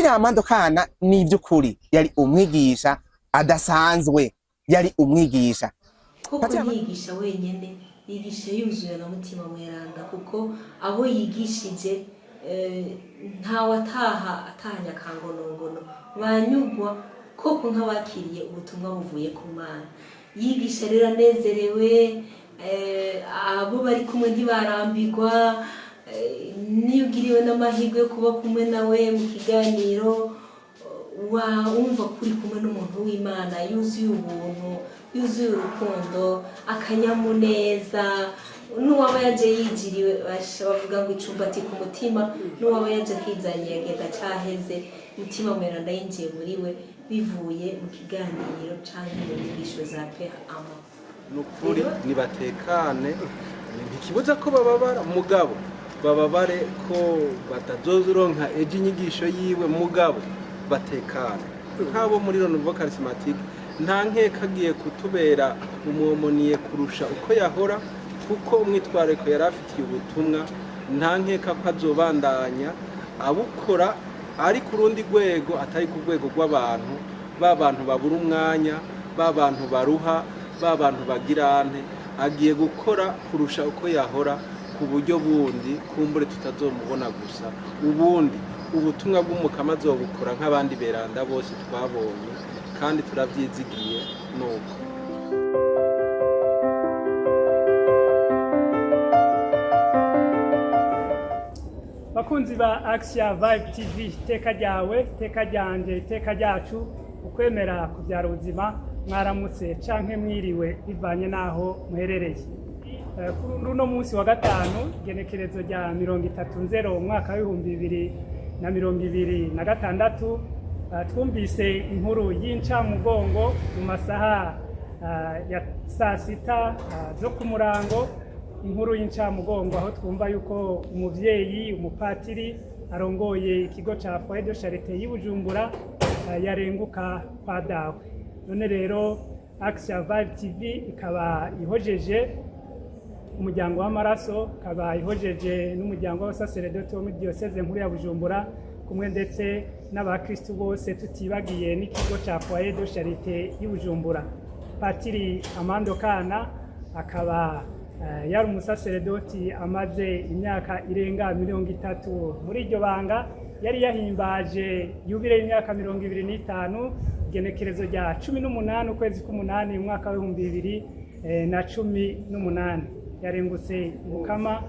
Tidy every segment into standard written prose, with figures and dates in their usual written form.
Patiri Amando Kana ni ivy'ukuri yari umwigisha adasanzwe, yari umwigisha koko yigisha wenyene, yigisha yuzuye na mutima mweranda, kuko abo yigishije ntawe atahanya kangonongono, banyugwa koko nk'abakiriye ubutumwa buvuye ku Mana. Yigisha rero anezerewe, abo bari kumwe ntibarambirwa, niyo ugiriwe n'amahirwe yo kuba kumwe nawe mu kiganiro, wumva kuri kumwe n'umuntu w'Imana yuzuye ubuntu, yuzuye urukundo, akanyamuneza. N'uwaba yaje yigiriwe bavuga ngo icumbati ku mutima, n'uwaba yaje akizanye yagenda caheze, mutima mweranda yinjiye muri we bivuye mu kiganiro canke mu nyigisho za Père Ama. Nukuri nibatekane, ntikibuza ko bababara mugabo bababare ko batazozuronka ejo inyigisho yiwe, mugabo batekane. Nk'abo muri Renouveau Charismatique nta nkeka agiye kutubera umwomoniye kurusha uko yahora, kuko umwitwariko yari afitiye ubutumwa, nta nkeka ko azobandanya abukora ari ku rundi rwego atari ku rwego rw'abantu, b'abantu babura umwanya, b'abantu baruha, b'abantu bagirante. Agiye gukora kurusha uko yahora, ku buryo bundi kumbure tutazomubona gusa, ubundi ubutumwa bw'umukama azobukora nk'abandi beranda bose twabonye, kandi turavyizigiye nuko. Bakunzi ba Action Vibe TV, teka ryawe, teka ryanje, teka ryacu, ukwemera kubyara ubuzima, mwaramutse canke mwiriwe bivanye naho muherereye. Kuri uno munsi wa gatanu, igenekerezo rya 30 umwaka wa 2026, twumvise inkuru y'incamugongo mu masaha ya saa sita zo ku murango. Inkuru y'incamugongo aho twumva yuko umuvyeyi umupatiri arongoye ikigo ca Foyer de Charité y'Ibujumbura yarenguka kwa dawe. None rero Action Vibe TV ikaba ihojeje umuryango w'amaraso, ikaba ihojeje n'umuryango w'abasaseredoti wo muri diocese nkuru ya Bujumbura, kumwe ndetse n'abakristu bose tutibagiye n'ikigo ca Foyer de Charité y'Ibujumbura. Patiri Amando Kana akaba yari umusaseredoti amaze imyaka irenga 30 muri iryo banga. Yari yahimbaje yubile y'imyaka 25, igenekerezo rya 18 ukwezi k'umunani mu mwaka wa 2018. Yarengutse Mukama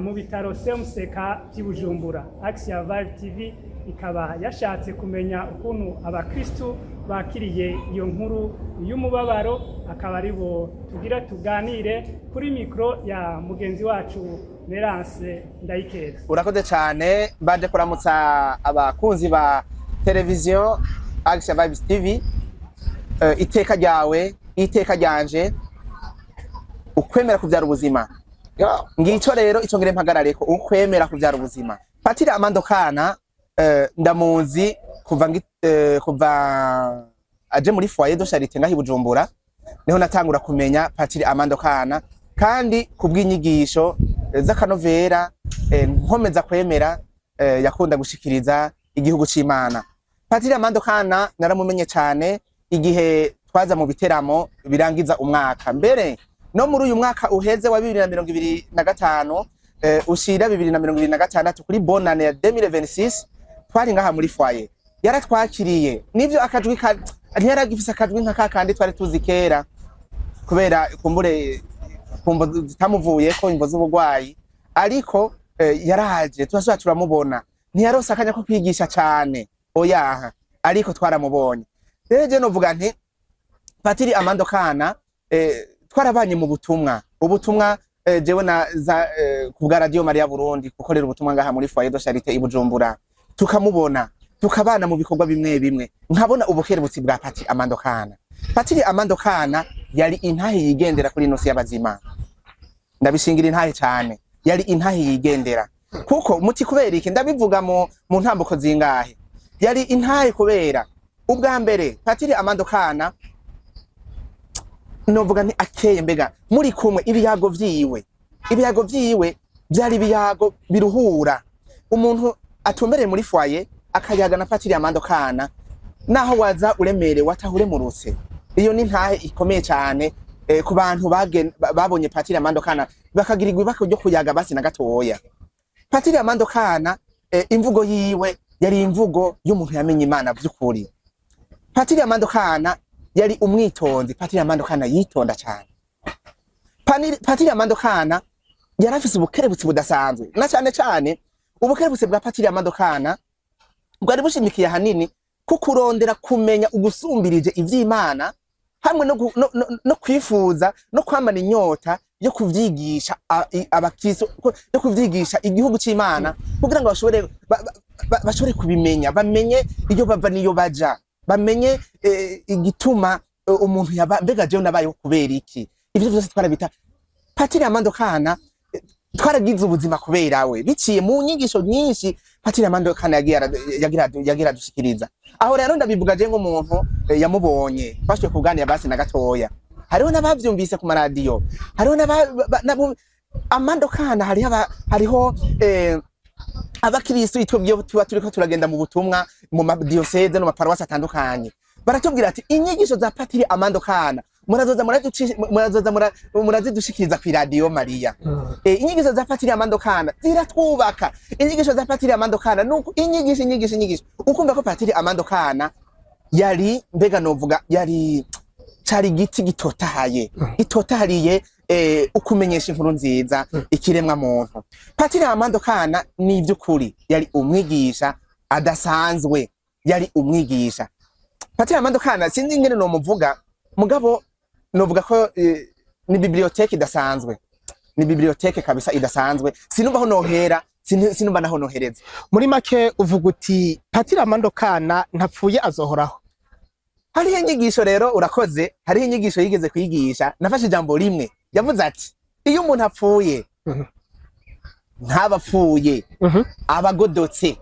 mu bitaro Semuseka by'Ibujumbura. Action Vibe TV ikaba yashatse kumenya ukuntu abakristu bakiriye iyo nkuru y'umubabaro, akaba aribo tugira tuganire kuri mikro ya mugenzi wacu Merance Ndayikeza. Urakoze cyane, baje kuramutsa abakunzi ba televiziyo Action Vibe TV. Iteka ryawe, iteka ryanje, ukwemera kubyara ubuzima. Ngico rero ico ngire mpagarare ko ukwemera kubyara ubuzima. Patiri Amando Kana ndamuzi kuva aje muri Foyer de Charité ngahi Bujumbura, niho natangura kumenya Patiri Amando Kana, kandi kubw'inyigisho z'akanovera nkomeza kwemera yakunda gushikiriza igihugu c'Imana. Patiri Amando Kana naramumenye cyane igihe twaza mu biteramo birangiza umwaka, mbere no muri uyu mwaka uheze wa 2025 ushira 2026 kuri bonane ya 2026 twari ngaha muri Foyer. Yaratwakiriye nivyo akajwi ntiyaragifise akajwi nka kakandi twari tuzi kera, kubera kumbure kumvo zitamuvuye ko imvo z'ubugwayi, ariko yaraje turasubira turamubona. Ntiyarose akanya ko kwigisha cyane oyaha, ariko twaramubonye. Reje novuga nti Patiri Amando Kana twarabanye mu ubutumwa jewe na kubwa Radio Maria Burundi gukorera ubutumwa ngaha muri Foyer de Charité y'Ibujumbura, tukamubona tukabana mu bikorwa bimwe bimwe, nkabona ubukerebutsi bwa Patiri Amando Kana. Patiri Amando Kana yari intahe yigendera kuri nosi y'abazima, ndabishingira intahe cyane, yari intahe yigendera. Kuko muti kubera iki ndabivuga mu ntambuko zingahe, yari intahe kubera ubwa mbere Patiri Amando Kana novuga nti akeye, mbega muri kumwe ibiyago vyiwe byari ibiyago biruhura. Umuntu atumbereye muri Foyer akayaga na Patiri Amando Kana naho waza uremerewe atahuremurutse. Iyo ni ntahe ikomeye cyane ku bantu babonye Patiri Amando Kana bakagirirwa ibako ryo kuyaga basi na gatoya. Patiri Amando Kana imvugo yiwe yari imvugo y'umuntu yamenye Imana by'ukuri. Patiri Amando Kana yari umwitonzi. Patiri Amando Kana yitonda cyane. Patiri Amando Kana yarafise ubukerebutsi budasanzwe, na cyane ubukerebutsi bwa Patiri Amando Kana bwari bushimikiye hanini kukurondera kumenya ugusumbirije ivy'Imana hamwe no kwifuza no kwamana inyota yo kuvyigisha abakristo, yo kuvyigisha igihugu c'Imana kugira ngo bashobore kubimenya, bamenye iyo bava niyo baja, bamenye igituma umuntu mbega jewe nabayeho kubera iki. Ivyo byose twarabita Patiri Amando Kana twaragize ubuzima kubera we biciye mu nyigisho nyinshi Patiri Amando Kana yagira dushikiriza. Aho rero ndabivuga je ngo umuntu yamubonye bashwe kuganira basi na gatoya. Hariho n'abavyumvise ku maradiyo, hariho n'abo Amando Kana hariho abakristo itubyo tuba turiko turagenda mu butumwa mu diocese no mu paruwasi atandukanye, baratubwira ati inyigisho za Patiri Amando Kana murazidushikiriza ku radio Maria. Inyigisho za Patiri Amando Kana ziratwubaka. Inyigisho za Patiri Amando Kana nuko inyigisho ukumva ko Patiri Amando Kana yari mbega novuga yari cari giti gitotahaye itotahariye ukumenyesha inkuru nziza ikiremwa muntu. Patiri Amando Kana ni by'ukuri yari umwigisha adasanzwe, yari umwigisha. Patiri Amando Kana sinzi ingene no muvuga mugabo novuga ko ni biblioteke idasanzwe, ni biblioteke kabisa idasanzwe. Sinumva ho nohera, sinumva naho nohereza. Muri make uvuga uti Patiri Amando Kana ntapfuye azohoraho. Hariho inyigisho rero urakoze, hariho inyigisho yigeze kwigisha nafashe ijambo rimwe yavuze ati iyo umuntu apfuye ntabapfuye abagodotse.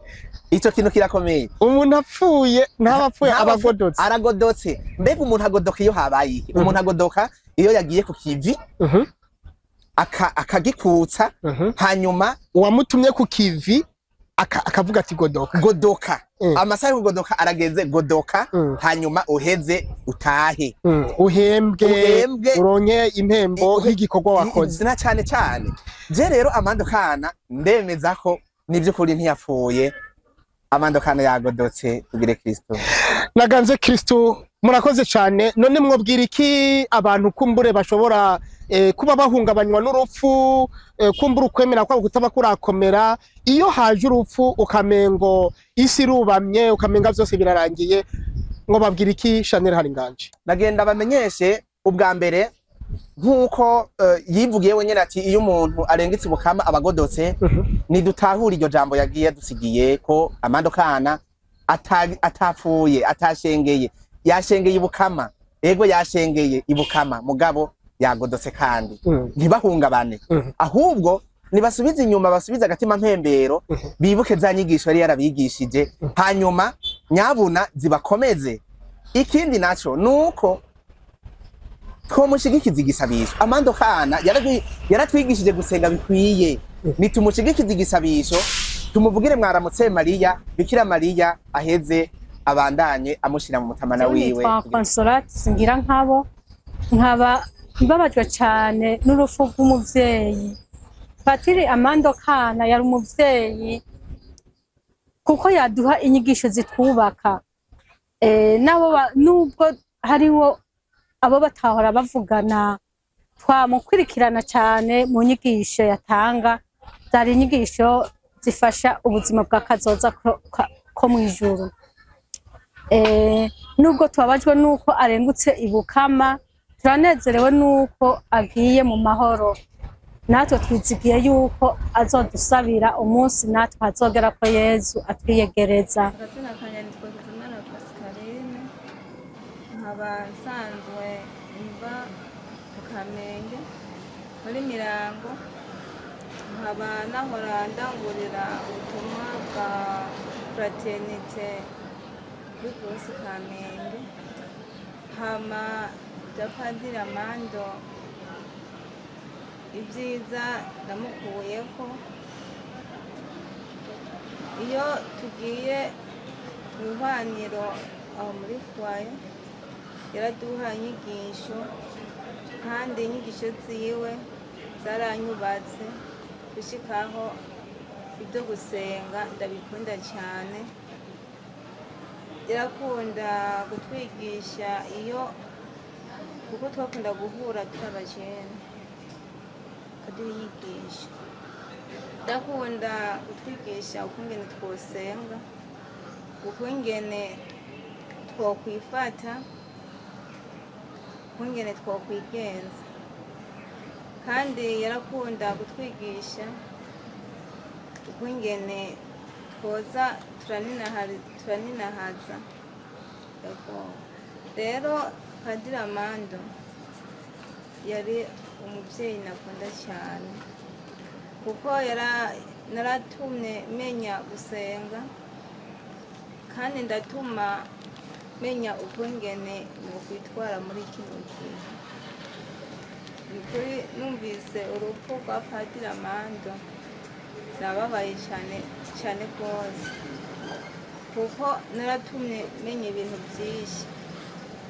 Ico kintu kirakomeye. Umuntu apfuye ntabapfuye abagodotse. Aragodotse. Mbega umuntu agodoka iyo habaye. Umuntu agodoka iyo yagiye ku kivi akagikutsa hanyuma uwamutumye ku kivi akavuga ati godoka. Amasaha yo kugodoka arageze, godoka hanyuma uheze utahe, uhembwe uronye impembo y'igikorwa wakoze. Na cyane je rero Amando Kana ndemeza ko nivyo kuri ntiyapfuye. Amando Kana yagodotse kugire Kristo. Naganze Kristo, murakoze cyane. None mwobwira iki abantu kumbure bashobora kuba bahungabanywa n'urupfu, kumbura ukwemera kwabo kutaba kurakomera iyo haje urupfu ukamengo isi rubamye ukamenga byose birarangiye, ngo babwira iki Chanel Haringanje? Nagenda bamenyeshe ubwa mbere nkuko yivugiye wenyene ati iyo umuntu arengitse ubukama abagodotse, nidutahura iryo jambo yagiye dusigiye ko Amando Kana atapfuye, atashengeye, yashengeye ubukama. Ego yashengeye ibukama mugabo yagodotse kandi ntibahungabane, ahubwo nibasubiza inyuma, basubiza agatima mpembero, bibuke za nyigisho yari yarabigishije, hanyuma nyabuna zibakomeze. Ikindi naco nuko twomushigikiza igisabisho. Amando Kana yaratwigishije gusenga bikwiye. Nitumushigikiza igisabisho, tumuvugire mwaramutse Maria, Bikira Maria aheze abandanye amushira mu mutamana wiwe. Consolate singira nkaba mbabajwe cyane n'urupfu rw'umuvyeyi. Patiri Amando Kana yari umuvyeyi kuko yaduha inyigisho zitwubaka. Nubwo hariho abo batahora bavugana, twamukurikirana cyane mu nyigisho yatanga. Zari inyigisho zifasha ubuzima bwa kazoza ko mwijuru. Nubwo twabajwe nuko arengutse ibukama, turanezerewe nuko agiye mu mahoro. Natwe twizigiye yuko azodusabira umunsi natwe hazogera ko Yezu atwiyegereza. Nkaba nsanzwe mva ku Kamenge muri Mirango, nkaba nahora ndangurira ubutumwa bwa fraternité kuri Paruwasi Kamenge. Hama bya Padiri Amando ibyiza ndamukuyeko. Iyo tugiye mu ihwaniro aho muri fwaye yaraduha inyigisho kandi inyigisho ziwe zaranyubatse gushikaho ibyo gusenga ndabikunda cyane. Yarakunda kutwigisha iyo kuko twakunda guhura turi abakene akaduha inyigisho. Ndakunda kutwigisha ukungene twosenga, ukungene twokwifata, ukungene twokwigenza. Kandi yarakunda kutwigisha ukungene twoza turaninahaza. Rero Padiri Amando yari umubyeyi nakunda cyane kuko naratumye menya gusenga kandi ndatuma menya ukungene nokwitwara muri kino gihe. Nikuri numvise urupfu rwa Padiri Amando nababaye cyane cyane rwose kuko naratumye menya ibintu byinshi.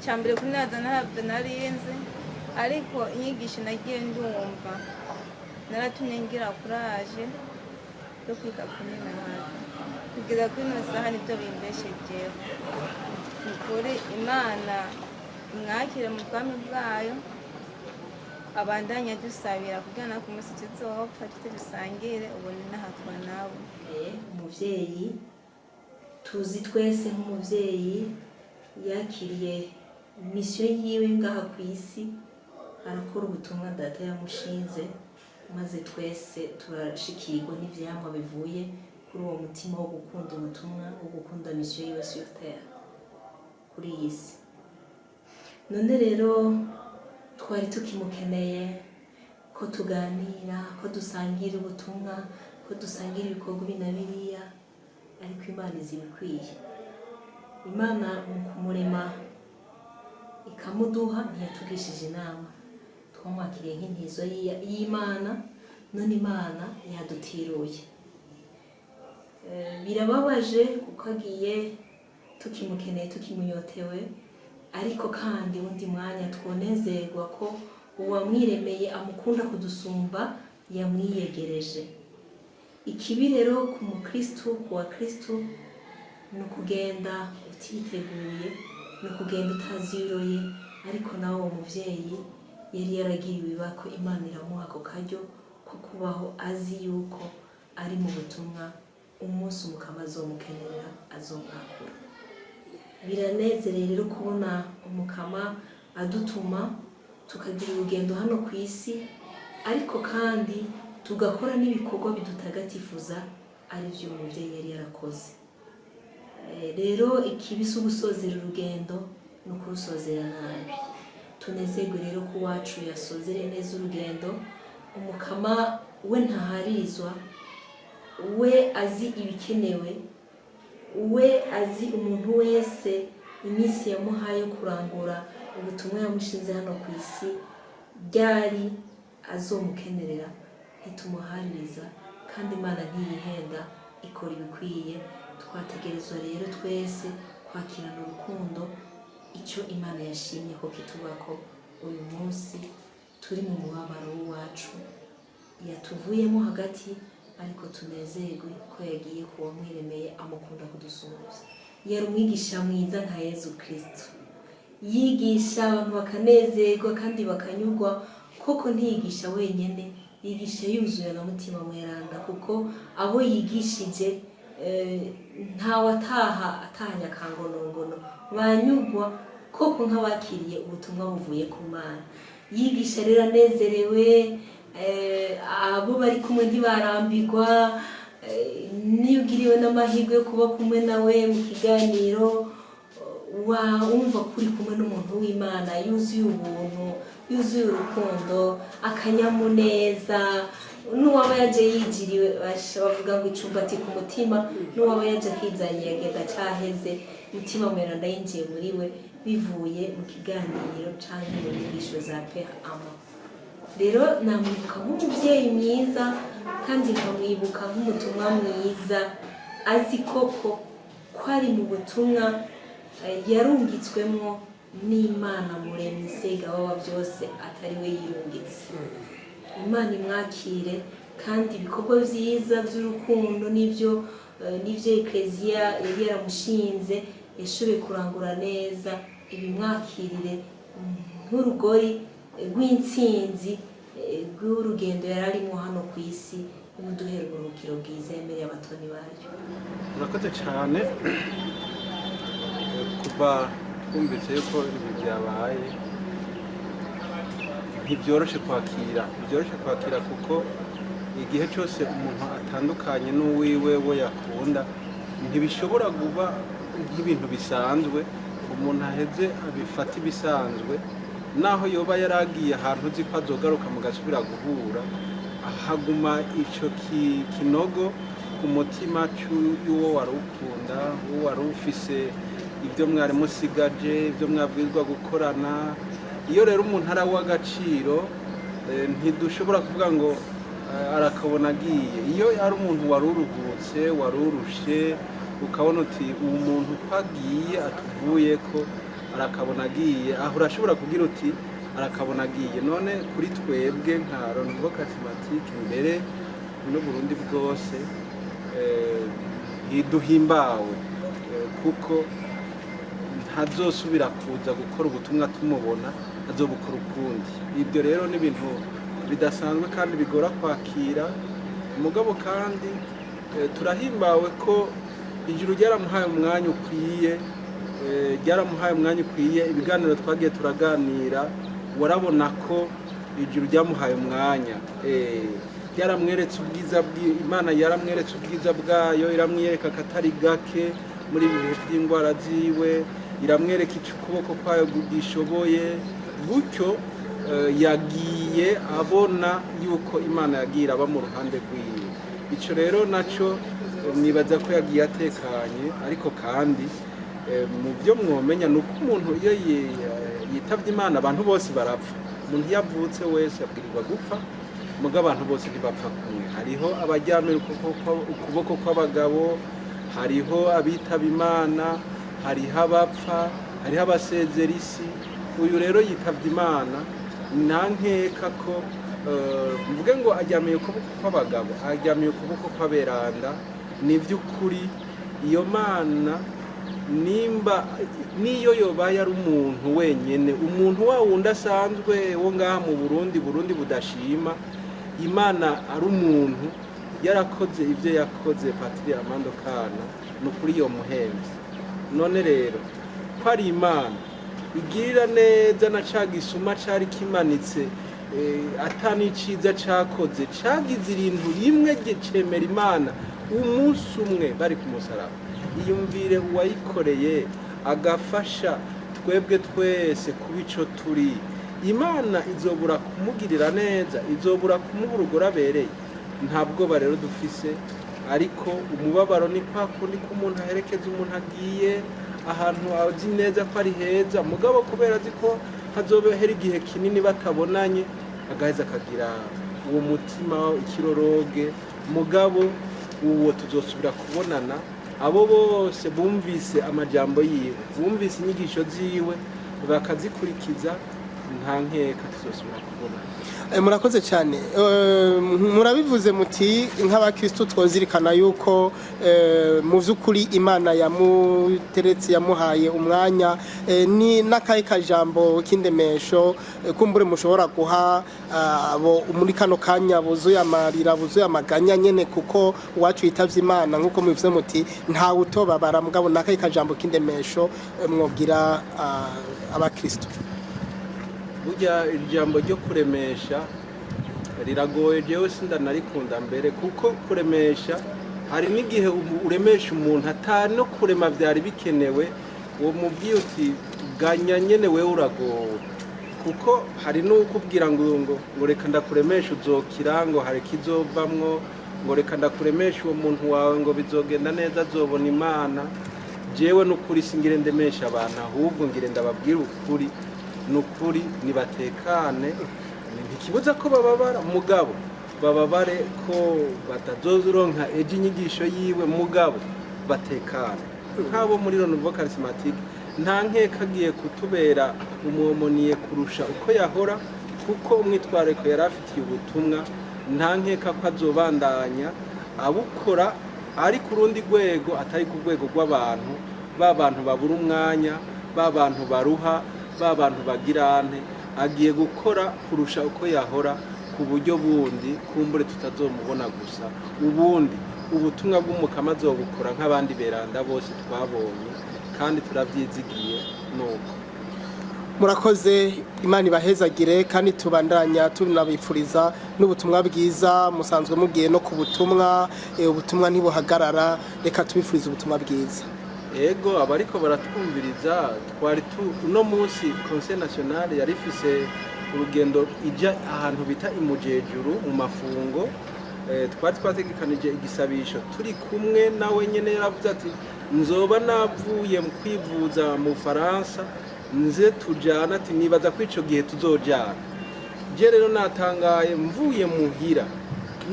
Cyambere kunaza ntabyo narinzi, ariko inyigisho nagiye ndumva naratumye ngira kuraje yo kwiga kuninahaza kugeza kuri ino saha nibyo bimbeshejeho. Nikuri Imana imwakire mu bwami bwayo, abandanya dusabira kugira ngo ku munsi tuzopfa dusangire ubone n'ahatwa nawe. Umuvyeyi tuzi twese nk'umuvyeyi yakiriye misiyo yiwe ngaha ku isi, arakora ubutumwa data yamushinze, maze twese turashikirwa n'ivyamwa bivuye kuri uwo mutima wo gukunda ubutumwa, wo gukunda misiyo yiwe sur terre kuri iyi si. None rero twari tukimukeneye ko tuganira, ko dusangira ubutumwa, ko dusangira ibikorwa bina biriya, ariko Imana izi ibikwiye. Imana mu kumurema ikamuduha ntiyatugishije inama, twamwakiriye nk'intizo y'Imana, none Imana yadutiruye. Birababaje kuko agiye tukimukeneye, tukimunyotewe, ariko kandi undi mwanya twonezerwa ko uwamwiremeye amukunda kudusumba yamwiyegereje. Ikibi rero ku mukristu, ku wa Kristu, ni ukugenda utiteguye, ni ukugenda utaziroye, ariko nawe uwo muvyeyi yari yaragiriwe ibako, Imana iramuha ako karyo ko kubaho azi yuko ari mu butumwa, umunsi umukama azomukenerera azomwakura. Biranezereye rero kubona umukama adutuma tukagira urugendo hano ku isi, ariko kandi tugakora n'ibikorwa bidutagatifuza ari byo umuvyeyi yari yarakoze. Rero ikibi si ugusozera urugendo, ni ukurusozera nabi. Tunezerwe rero ko uwacu yasozere neza urugendo. Umukama we ntaharizwa, we azi ibikenewe, we azi umuntu wese iminsi yamuhaye kurangura ubutumwa yamushinze hano ku isi ryari azomukenerera. Ntitumuhaririza kandi Imana ntiyihenda, ikora ibikwiye. Twategerezwa rero twese kwakirana urukundo icyo Imana yashimye ko kitubako uyu munsi turi mu mubabaro w'iwacu, yatuvuyemo hagati, ariko tunezerwe ko yagiye kuba mwiremeye amukunda kudusumbuza. Yari umwigisha mwiza nka Yezu Kristo, yigisha abantu bakanezerwa kandi bakanyurwa. Koko ntiyigisha wenyene, yigisha yuzuye na mutima mweranda, kuko abo yigishije ntawe atahanya kangonongono, banyurwa koko nk'abakiriye ubutumwa buvuye ku Mana. Yigisha rero anezerewe, abo bari kumwe ntibarambirwa. Niyo ugiriwe n'amahirwe yo kuba kumwe nawe mu kiganiro, wumva kuri kumwe n'umuntu w'Imana yuzuye ubuntu, yuzuye urukundo, akanyamuneza. N'uwaba yaje yigiriwe, bavuga ngo icumbati ku mutima, n'uwaba yaje akizanye yagenda caheze, mutima mweranda yinjiye muri we bivuye mu kiganiro canke mu nyigisho za Père Ama. Rero namwibuka nk'umuvyeyi mwiza, kandi nkamwibuka nk'umutumwa mwiza, azi koko ko ari mu butumwa yarungitswemo n'Imana muremyi Sega waba byose atari we yirungitse. Imana imwakire kandi ibikorwa vyiza by'urukundo n'ivyo Ecclesia yari yaramushinze yashoboye kurangura neza, ibimwakirire nk'urugori rw'intsinzi rw'urugendo yari arimo hano ku isi, n'uduhera uburuhukiro bwiza yemereye abatoni baryo. Murakoze cyane kuba twumvise yuko ibi byabaye ntibyoroshe kwakira kuko igihe cyose umuntu atandukanye n'uwiwe we yakunda ntibishobora kuba nk'ibintu bisanzwe umuntu aheze abifata ibisanzwe, naho yoba yaragiye ahantu uzi ko azogaruka mugasubira guhura, haguma icyo kinogo ku mutima y'uwo wari ukunda, uwo wari ufise ibyo mwari musigaje, ibyo mwabwirizwa gukorana. Iyo rero umuntu ari uw'agaciro ntidushobora kuvuga ngo arakabona agiye. Iyo ari umuntu wari uruhutse, wari urushe, ukabona uti uwo muntu uko agiye atuvuye ko arakabona agiye, aho urashobora kugira uti arakabona agiye. None kuri twebwe nka Renouveau Charismatique mbere n'Uburundi bwose ntiduhimbawe kuko ntazosubira kuza gukora ubutumwa tumubona, azobukora ukundi. Ibyo rero ni ibintu bidasanzwe kandi bigora kwakira. Umugabo kandi turahimbawe ko ijuru ryaramuhaye umwanya ukwiye, ibiganiro twagiye turaganira warabona ko ijuru ryamuhaye umwanya, yaramweretse ubwiza Imana yaramweretse ubwiza bwayo, iramwereka akatari gake muri ibi bihe by'indwara ziwe, iramwereka icyo ukuboko kwayo gishoboye, gutyo yagiye abona yuko Imana yagiye iraba mu ruhande rwiwe. Icyo rero nacyo nibaza ko yagiye atekanye, ariko kandi mu byo mwomenya ni uko umuntu iyo yitabye Imana abantu bose barapfa. Umuntu iyo avutse wese abwirirwa gupfa, muga abantu bose ntibapfa kumwe. Hariho abajyamira ukuboko kw'abagabo, hariho abitaba Imana, hariho abapfa, hariho abasezera isi. Uyu rero yitabye Imana, nta nkeka ko mvuge ngo ajyamiye ukuboko kw'abagabo, ajyamiye ukuboko kw'aberanda. Ni by'ukuri iyo Mana nimba niyo yobaye ari umuntu wenyene, umuntu wa wundi asanzwe wo ngaha mu Burundi budashima, Imana ari umuntu yarakoze ibyo yakoze Patiri Amando Kana, ni ukuri iyo muhembe. None rero ko ari Imana igirira neza na ca gisuma cari kimanitse atani ciza cakoze, cagize irintu rimwe gicemera Imana umunsi umwe bari ku musaraba. Iyumvire uwayikoreye agafasha twebwe twese kuba ico turi. Imana izobura kumugirira neza, izobura kumuha urugero abereye. Nta bwoba rero dufise, ariko umubabaro ni kwa kundi ko umuntu aherekeza umuntu agiye ahantu azi neza ko ari heza, mugabo kubera azi ko hazohera igihe kinini batabonanye, agaheza akagira uwo mutima ikiroroge. Mugabo uwo tuzosubira kubonana, abo bose bumvise amajambo yiwe, bumvise inyigisho ziwe, bakazikurikiza, nta nkeka tuzosubira kubonana. Murakoze cyane. Murabivuze muti nk'abakristo twozirikana yuko mu by'ukuri Imana yamuteretse, yamuhaye umwanya. Ni n'akahe kajambo k'indemesho kumbure mushobora guha abo muri kano kanya buzuye amarira, buzuye amaganya nyene, kuko uwacu yitavye Imana nk'uko mubivuze muti ntawe utobabara, mugabo n'akahe kajambo k'indemesho mwobwira abakristo? Burya ijambo ryo kuremesha riragoye, jewe sindanarikunda mbere, kuko kuremesha hari n'igihe uremesha umuntu atari no kurema byari bikenewe, uwo mubwiye uti ganya nyene wewe uragowe, kuko hari n'ukubwira ngo reka ndakuremesha uzokira, ngo hari kizovamwo, ngo reka ndakuremesha uwo muntu wawe ngo bizogenda neza, azobona Imana. Jewe n'ukuri singire ndemesha abantu, ahubwo ngire ndababwira ukuri. Nukuri nibatekane, ntikibuza ko bababara, mugabo bababare ko batazozuronka ejo inyigisho yiwe, mugabo batekane. nk'abo muri Renouveau Charismatique nta nkeka agiye kutubera umwomoniye kurusha uko yahora, kuko umwitwariko yari afitiye ubutumwa nta nkeka ko azobandanya abukora ari ku rundi rwego atari ku rwego rw'abantu, ba bantu babura umwanya, ba bantu baruha, ba bantu bagirane. Agiye gukora kurusha uko yahora ku buryo bundi kumbure tutazomubona gusa, ubundi ubutumwa bw'umukama azobukora nk'abandi beranda bose twabonye, kandi turavyizigiye nuko. Murakoze, Imana ibahezagire kandi tubandanya tunabifuriza n'ubutumwa bwiza. Musanzwe mugiye no ku butumwa, ubutumwa ntibuhagarara, reka tubifurize ubutumwa bwiza. Ego abariko baratwumviriza, twari uno munsi Conseil National yari ifise urugendo ija ahantu bita imujejuru mu mafungo. Twari twategekanije igisabisho turi kumwe nawe nyene, yaravuze ati nzoba navuye mu kwivuza mu Faransa nze tujana, ati nibaza ko ico gihe tuzojana. Je rero natangaye mvuye muhira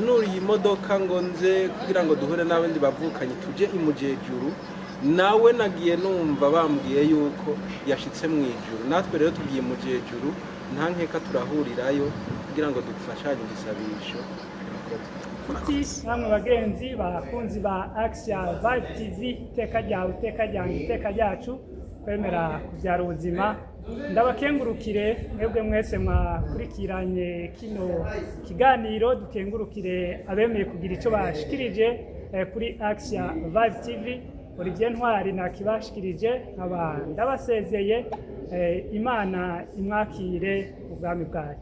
nuri imodoka ngo nze kugira ngo duhure n'abandi bavukanye tuje imujejuru, nawe nagiye numva bambwiye yuko yashitse mu ijuru. Natwe rero tugiye imujejuru, nta nkeka turahurirayo kugira ngo dufashanye igisabisho. namwe bagenzi bakunzi ba Action Vibe TV, iteka ryawe, iteka ryanjye, iteka ryacu, kwemera kubyara ubuzima. Ndabakengurukire mwebwe mwese mwakurikiranye kino kiganiro, dukengurukire abemeye kugira icyo bashikirije kuri Action Vibe TV. Olivier Ntwari nakibashikirije, nkaba ndabasezeye. Imana imwakire ubwami bwayo.